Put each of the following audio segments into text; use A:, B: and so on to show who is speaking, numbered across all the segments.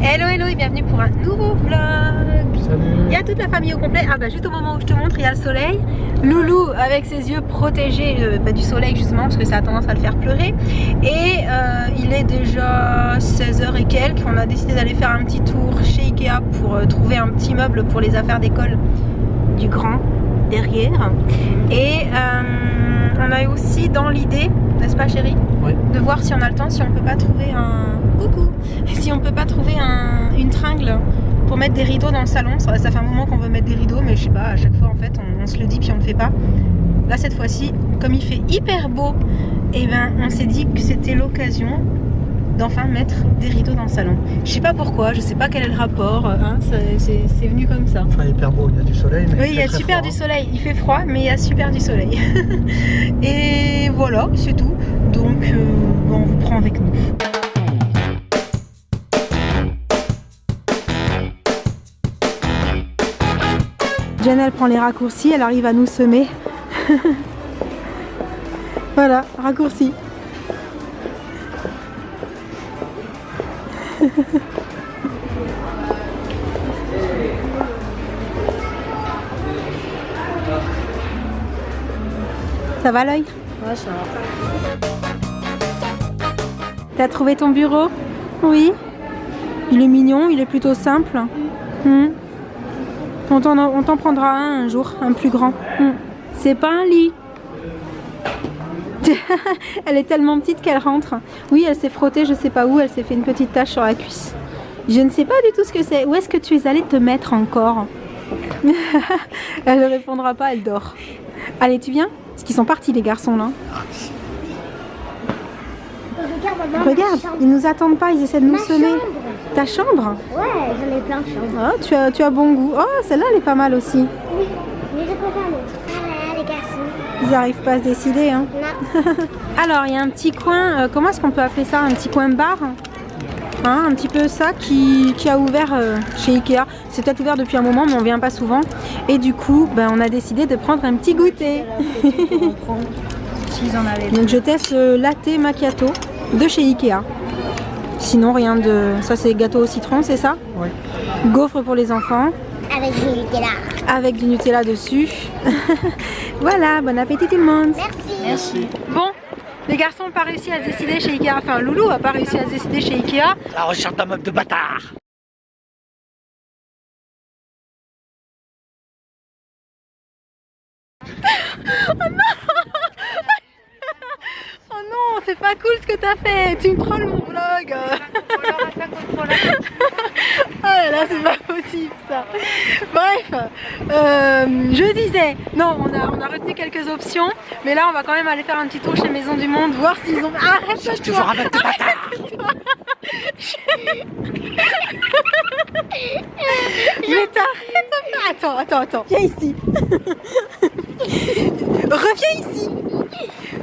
A: Hello hello et bienvenue pour un nouveau vlog.
B: Salut.
A: Il y a toute la famille au complet. Ah bah juste au moment où je te montre, il y a le soleil. Loulou avec ses yeux protégés du soleil justement parce que ça a tendance à le faire pleurer. Et il est déjà 16h et quelques. On a décidé d'aller faire un petit tour chez Ikea pour trouver un petit meuble pour les affaires d'école du grand derrière. Et on a aussi dans l'idée, n'est-ce pas chérie,
B: oui,
A: de voir si on a le temps, si on peut pas trouver si on peut pas trouver une tringle pour mettre des rideaux dans le salon. Ça fait un moment qu'on veut mettre des rideaux, mais je sais pas, à chaque fois en fait on se le dit puis on le fait pas. Là cette fois-ci, comme il fait hyper beau, et ben on s'est dit que c'était l'occasion d'enfin mettre des rideaux dans le salon. Je sais pas pourquoi, je sais pas quel est le rapport, hein, c'est venu comme ça.
B: Enfin, il est hyper beau, il y a du soleil. Mais
A: oui, il y a super du soleil, il fait froid, mais il y a super du soleil. Et voilà, c'est tout. Donc, on vous prend avec nous. Jen, elle prend les raccourcis, elle arrive à nous semer. Voilà, raccourci. Ça va l'œil?
C: Ouais, ça va.
A: T'as trouvé ton bureau? Oui. Il est mignon, il est plutôt simple. On t'en prendra un jour, un plus grand. C'est pas un lit. Elle est tellement petite qu'elle rentre. Oui, elle s'est frottée, je sais pas où, elle s'est fait une petite tache sur la cuisse. Je ne sais pas du tout ce que c'est. Où est-ce que tu es allée te mettre encore? Elle ne répondra pas, elle dort. Allez, tu viens? Parce qu'ils sont partis les garçons là. Regarde, ils nous attendent pas, ils essaient de nous semer. Ta chambre?
C: Ouais, j'en ai plein de chambres.
A: Oh, tu as bon goût. Oh, celle-là elle est pas mal aussi.
C: Oui, mais je préfère l'autre. Voilà, les garçons.
A: Ils n'arrivent pas à se décider. Hein.
C: Non.
A: Alors, il y a un petit coin, comment est-ce qu'on peut appeler ça? Un petit coin bar, hein, un petit peu ça qui a ouvert chez Ikea. C'est peut-être ouvert depuis un moment, mais on vient pas souvent. Et du coup, ben, on a décidé de prendre un petit goûter.
C: S'ils en avaient.
A: Donc je teste latte macchiato de chez Ikea. Sinon rien de... Ça c'est gâteau au citron, c'est ça?
B: Oui.
A: Gaufre pour les enfants.
C: Avec du Nutella.
A: Avec du Nutella dessus. Voilà, bon appétit tout le monde.
C: Merci.
B: Merci.
A: Bon, les garçons n'ont pas réussi à se décider chez Ikea. Enfin, Loulou a pas réussi à se décider chez Ikea.
B: La recherche d'un meuble de bâtard.
A: Oh non, c'est pas cool ce que t'as fait. Tu me trolles mon vlog. Ah là, c'est pas possible ça. Bref, je disais, non, on a retenu quelques options, mais là on va quand même aller faire un petit tour chez Maison du Monde, voir s'ils ont... Arrête-toi.
B: Toujours un meuble de bâtard.
A: Mais t'arrêtes pas. Attends, viens ici. Reviens ici.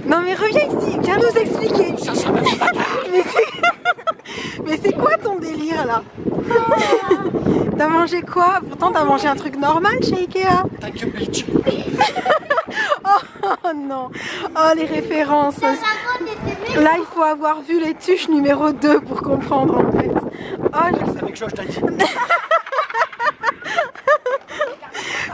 A: Non mais reviens ici, viens nous expliquer. Mais c'est quoi ton délire là? T'as mangé quoi? Pourtant t'as mangé un truc normal chez Ikea.
B: Ta gueule, bitch.
A: Oh non. Oh les références. Là il faut avoir vu les tuches numéro 2 pour comprendre en fait. Oh je...
B: C'est avec Josh, t'as dit.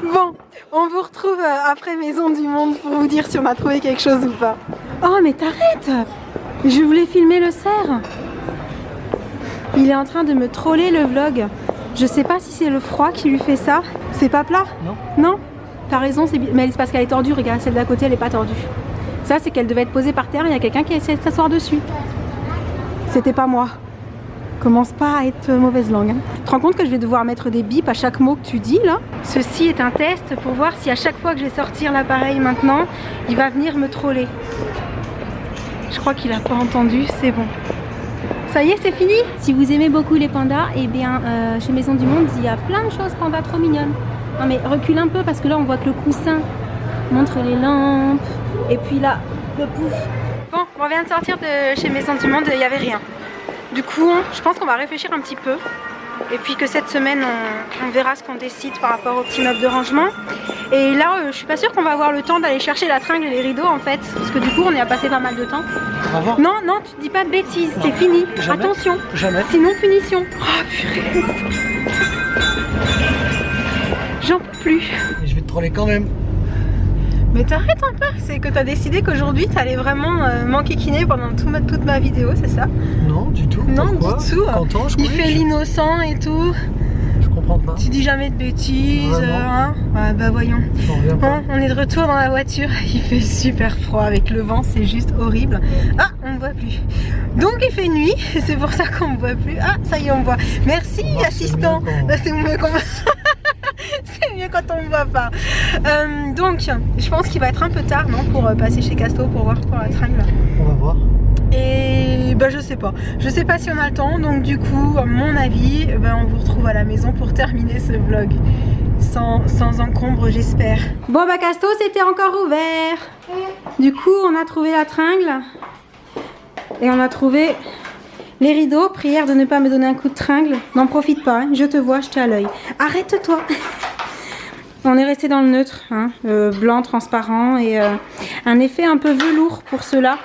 A: Bon, on vous retrouve après Maison du Monde pour vous dire si on a trouvé quelque chose ou pas. Oh mais t'arrêtes! Je voulais filmer le cerf. Il est en train de me troller le vlog. Je sais pas si c'est le froid qui lui fait ça. C'est pas plat?
B: Non.
A: Non? T'as raison, mais c'est parce qu'elle est tordue. Regarde, celle d'à côté elle est pas tordue. Ça c'est qu'elle devait être posée par terre et il y a quelqu'un qui a essayé de s'asseoir dessus. C'était pas moi. Commence pas à être mauvaise langue. Hein. Tu te rends compte que je vais devoir mettre des bips à chaque mot que tu dis là? Ceci est un test pour voir si à chaque fois que je vais sortir l'appareil maintenant, il va venir me troller. Je crois qu'il a pas entendu, c'est bon. Ça y est, c'est fini? Si vous aimez beaucoup les pandas, et bien chez Maison du Monde, il y a plein de choses pandas trop mignonnes. Non mais recule un peu parce que là on voit que le coussin montre les lampes. Et puis là, le pouf. Bon, on vient de sortir de chez Maison du Monde, il n'y avait rien. Du coup, je pense qu'on va réfléchir un petit peu. Et puis que cette semaine, on verra ce qu'on décide par rapport au petit meuble de rangement. Et là, je suis pas sûre qu'on va avoir le temps d'aller chercher la tringle et les rideaux en fait. Parce que du coup, on y a passé pas mal de temps.
B: On va voir.
A: Non, non, tu dis pas de bêtises, c'est fini.
B: Jamais.
A: Attention.
B: Jamais.
A: Sinon, punition. Oh purée. J'en peux plus.
B: Mais je vais te troller quand même.
A: Mais t'arrêtes un peu, c'est que t'as décidé qu'aujourd'hui t'allais vraiment m'enquiquiner pendant toute ma vidéo, c'est ça?
B: Non, du tout.
A: Non,
B: Pourquoi?
A: du tout.
B: Content, je
A: Il
B: corrige.
A: fait l'innocent et tout.
B: Je comprends pas.
A: Tu dis jamais de bêtises,
B: Vraiment.
A: hein? Ouais, bah voyons.
B: J'en reviens pas.
A: Bon, on est de retour dans la voiture. Il fait super froid avec le vent, c'est juste horrible. Ah, on me voit plus. Donc il fait nuit, c'est pour ça qu'on me voit plus. Ah, ça y est, on me voit. Merci,
B: Moi, c'est
A: assistant.
B: mieux quand-
A: Là, c'est mieux quand c'est mieux quand on me voit pas. Donc, je pense qu'il va être un peu tard, non, pour passer chez Casto pour voir pour la tringle.
B: On va voir.
A: Et bah je sais pas si on a le temps, donc du coup à mon avis on vous retrouve à la maison pour terminer ce vlog sans encombre, j'espère. Bon bah Casto, c'était encore ouvert. Du coup on a trouvé la tringle et on a trouvé les rideaux. Prière de ne pas me donner un coup de tringle, n'en profite pas, hein. Je te vois, je t'ai à l'œil. Arrête-toi. On est resté dans le neutre, hein, blanc transparent et un effet un peu velours pour ceux-là.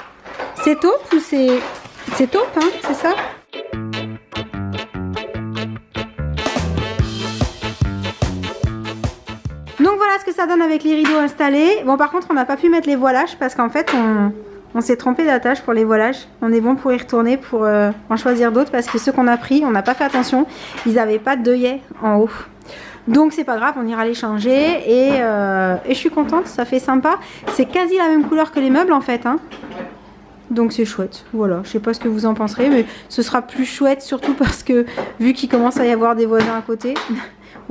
A: C'est taupe ou c'est taupe, hein, c'est ça? Donc voilà ce que ça donne avec les rideaux installés. Bon par contre on n'a pas pu mettre les voilages parce qu'en fait on s'est trompé d'attache pour les voilages. On est bon pour y retourner pour en choisir d'autres parce que ceux qu'on a pris, on n'a pas fait attention, ils n'avaient pas d'œillet en haut. Donc c'est pas grave, on ira les changer et je suis contente, ça fait sympa. C'est quasi la même couleur que les meubles en fait, hein. Donc c'est chouette, voilà, je sais pas ce que vous en penserez, mais ce sera plus chouette surtout parce que vu qu'il commence à y avoir des voisins à côté,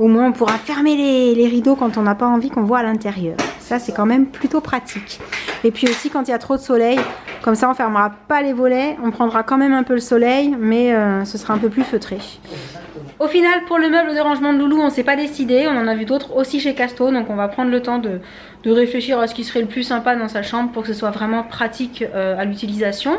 A: au moins on pourra fermer les rideaux quand on n'a pas envie qu'on voit à l'intérieur. Ça c'est quand même plutôt pratique. Et puis aussi quand il y a trop de soleil, comme ça on fermera pas les volets, on prendra quand même un peu le soleil, mais ce sera un peu plus feutré. Au final, pour le meuble de rangement de Loulou, on s'est pas décidé. On en a vu d'autres aussi chez Casto, donc on va prendre le temps de réfléchir à ce qui serait le plus sympa dans sa chambre pour que ce soit vraiment pratique à l'utilisation.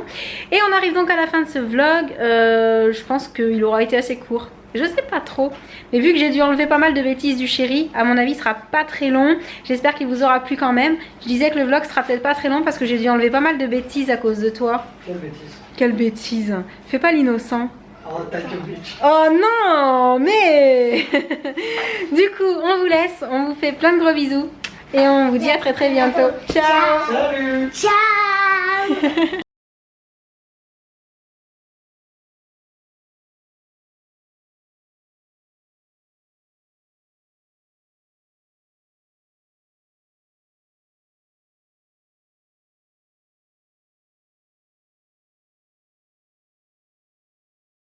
A: Et on arrive donc à la fin de ce vlog. Je pense qu'il aura été assez court. Je sais pas trop, mais vu que j'ai dû enlever pas mal de bêtises du chéri, à mon avis il sera pas très long. J'espère qu'il vous aura plu quand même. Je disais que le vlog sera peut-être pas très long parce que j'ai dû enlever pas mal de bêtises à cause de toi.
B: Quelle bêtise.
A: Quelle bêtise. Fais pas l'innocent.
B: Oh, t'as que bitch.
A: Oh non, mais du coup on vous laisse, on vous fait plein de gros bisous et on vous dit à très bientôt. Ciao.
B: Salut.
C: Ciao.